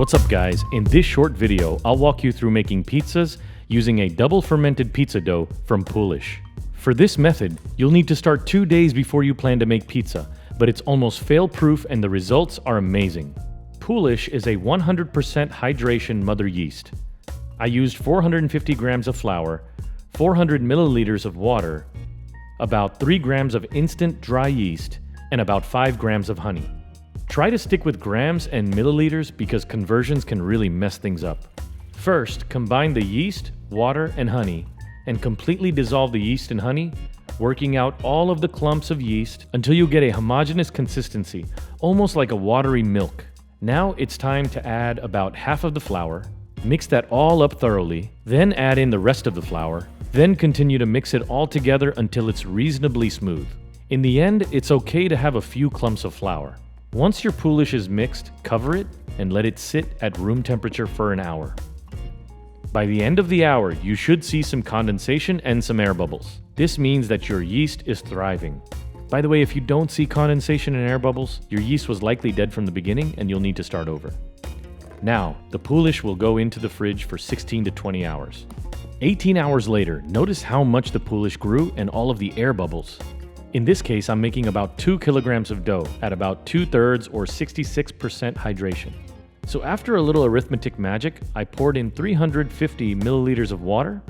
What's up guys, in this short video I'll walk you through making pizzas using a double fermented pizza dough from Poolish. For this method, you'll need to start 2 days before you plan to make pizza, but it's almost fail-proof and the results are amazing. Poolish is a 100% hydration mother yeast. I used 450 grams of flour, 400 milliliters of water, about 3 grams of instant dry yeast, and about 5 grams of honey. Try to stick with grams and milliliters because conversions can really mess things up. First, combine the yeast, water, and honey, and completely dissolve the yeast and honey, working out all of the clumps of yeast until you get a homogeneous consistency, almost like a watery milk. Now it's time to add about half of the flour, mix that all up thoroughly, then add in the rest of the flour, then continue to mix it all together until it's reasonably smooth. In the end, it's okay to have a few clumps of flour. Once your Poolish is mixed, cover it and let it sit at room temperature for an hour. By the end of the hour, you should see some condensation and some air bubbles. This means that your yeast is thriving. By the way, if you don't see condensation and air bubbles, your yeast was likely dead from the beginning and you'll need to start over. Now, the Poolish will go into the fridge for 16 to 20 hours. 18 hours later, notice how much the Poolish grew and all of the air bubbles. In this case, I'm making about 2 kilograms of dough at about 2/3 or 66% hydration. So after a little arithmetic magic, I poured in 350 milliliters of water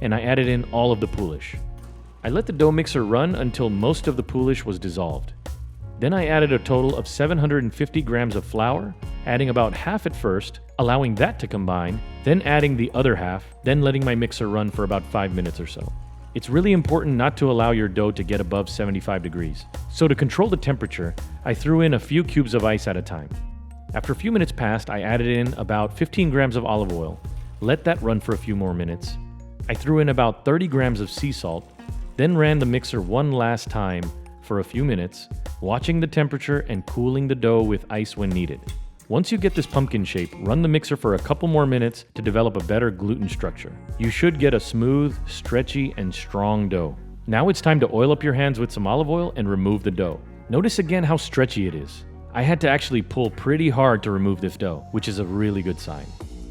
and I added in all of the Poolish. I let the dough mixer run until most of the Poolish was dissolved. Then I added a total of 750 grams of flour, adding about half at first, allowing that to combine, then adding the other half, then letting my mixer run for about 5 minutes or so. It's really important not to allow your dough to get above 75 degrees. So to control the temperature, I threw in a few cubes of ice at a time. After a few minutes passed, I added in about 15 grams of olive oil, let that run for a few more minutes. I threw in about 30 grams of sea salt, then ran the mixer one last time for a few minutes, watching the temperature and cooling the dough with ice when needed. Once you get this pumpkin shape, run the mixer for a couple more minutes to develop a better gluten structure. You should get a smooth, stretchy, and strong dough. Now it's time to oil up your hands with some olive oil and remove the dough. Notice again how stretchy it is. I had to actually pull pretty hard to remove this dough, which is a really good sign.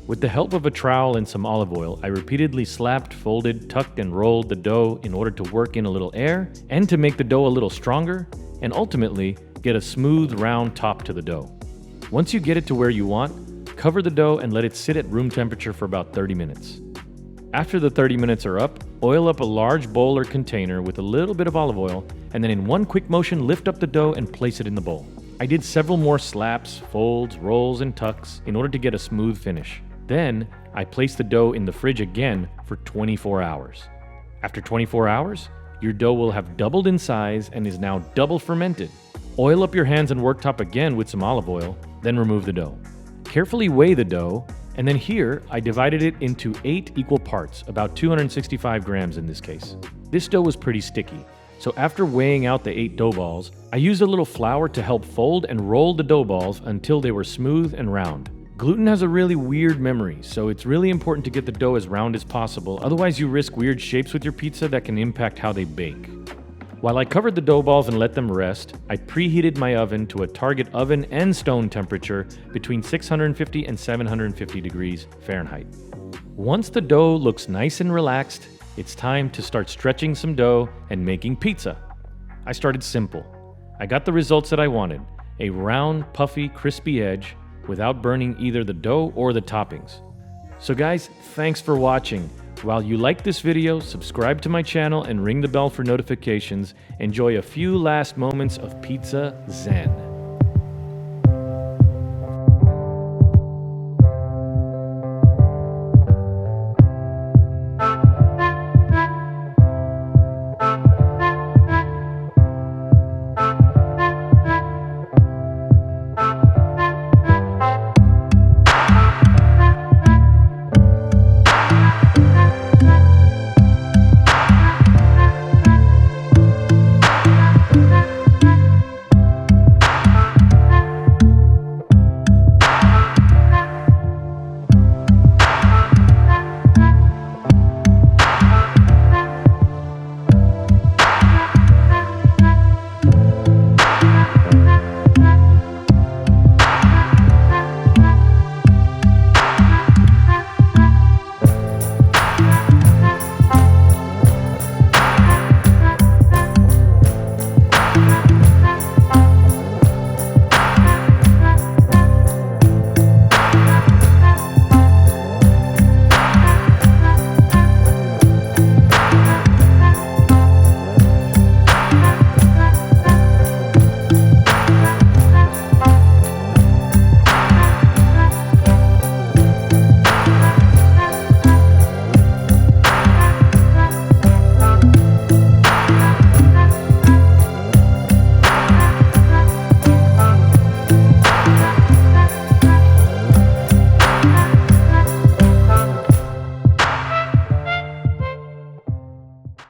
With the help of a trowel and some olive oil, I repeatedly slapped, folded, tucked, and rolled the dough in order to work in a little air and to make the dough a little stronger and ultimately get a smooth, round top to the dough. Once you get it to where you want, cover the dough and let it sit at room temperature for about 30 minutes. After the 30 minutes are up, oil up a large bowl or container with a little bit of olive oil, and then in one quick motion lift up the dough and place it in the bowl. I did several more slaps, folds, rolls, and tucks in order to get a smooth finish. Then, I placed the dough in the fridge again for 24 hours. After 24 hours, your dough will have doubled in size and is now double fermented. Oil up your hands and worktop again with some olive oil, then remove the dough. Carefully weigh the dough, and then here I divided it into 8 equal parts, about 265 grams in this case. This dough was pretty sticky, so after weighing out the 8 dough balls, I used a little flour to help fold and roll the dough balls until they were smooth and round. Gluten has a really weird memory, so it's really important to get the dough as round as possible, otherwise you risk weird shapes with your pizza that can impact how they bake. While I covered the dough balls and let them rest, I preheated my oven to a target oven and stone temperature between 650 and 750 degrees Fahrenheit. Once the dough looks nice and relaxed, it's time to start stretching some dough and making pizza. I started simple. I got the results that I wanted, a round, puffy, crispy edge without burning either the dough or the toppings. So guys, thanks for watching. While you like this video, subscribe to my channel and ring the bell for notifications. Enjoy a few last moments of pizza zen.